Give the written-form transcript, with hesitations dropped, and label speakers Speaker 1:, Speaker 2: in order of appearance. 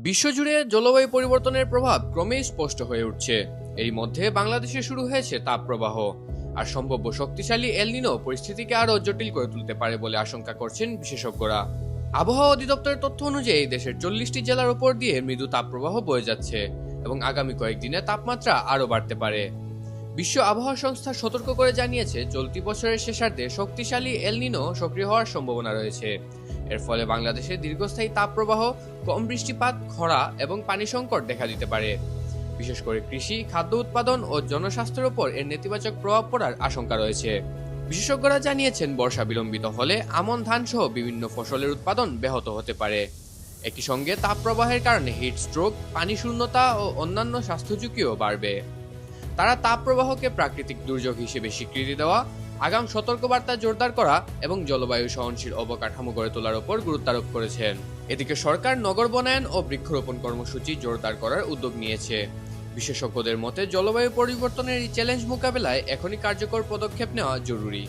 Speaker 1: বিশ্বজুড়ে জলবায়ু পরিবর্তনের প্রভাব ক্রমেই স্পষ্ট হয়ে উঠছে। এরই মধ্যে বাংলাদেশে শুরু হয়েছে তাপপ্রবাহ, আর সম্ভাব্য শক্তিশালী এল নিনো পরিস্থিতিকে আরও জটিল করে তুলতে পারে বলে আশঙ্কা করছেন বিশেষজ্ঞরা। আবহাওয়া অধিদপ্তরের তথ্য অনুযায়ী দেশের 40টি জেলার উপর দিয়ে মৃদু তাপপ্রবাহ বয়ে যাচ্ছে এবং আগামী কয়েকদিনে তাপমাত্রা আরও বাড়তে পারে। বিশ্ব আবহাওয়া সংস্থা সতর্ক করে জানিয়েছে, চলতি বছরের শেষার্ধে শক্তিশালী এল নিনো সক্রিয় হওয়ার সম্ভাবনা রয়েছে। এর ফলে বাংলাদেশে দীর্ঘস্থায়ী তাপপ্রবাহ, কম বৃষ্টিপাত, খরা এবং পানি সংকট দেখা দিতে পারে। বিশেষ করে কৃষি, খাদ্য উৎপাদন ও জনস্বাস্থ্যের উপর এর নেতিবাচক প্রভাব পড়ার আশঙ্কা রয়েছে। বিশেষজ্ঞরা জানিয়েছেন, বর্ষা বিলম্বিত হলে আমন ধান সহ বিভিন্ন ফসলের উৎপাদন ব্যাহত হতে পারে। একই সঙ্গে তাপপ্রবাহের কারণে হিট স্ট্রোক, পানি শূন্যতা ও অন্যান্য স্বাস্থ্য ঝুঁকিও বাড়বে। তারা তাপপ্রবাহকে প্রাকৃতিক দুর্যোগ হিসেবে স্বীকৃতি দেওয়া, আগাম সতর্কবার্তা জোরদার করা এবং জলবায়ু সহনশীল অবকাঠামো গড়ে তোলার উপর গুরুত্বারোপ করেছেন। এদিকে সরকার নগর বনায়ন ও বৃক্ষরোপণ কর্মসূচি জোরদার করার উদ্যোগ নিয়েছে। বিশেষজ্ঞদের মতে, জলবায়ু পরিবর্তনের এই চ্যালেঞ্জ মোকাবেলায় এখনই কার্যকর পদক্ষেপ নেওয়া জরুরি।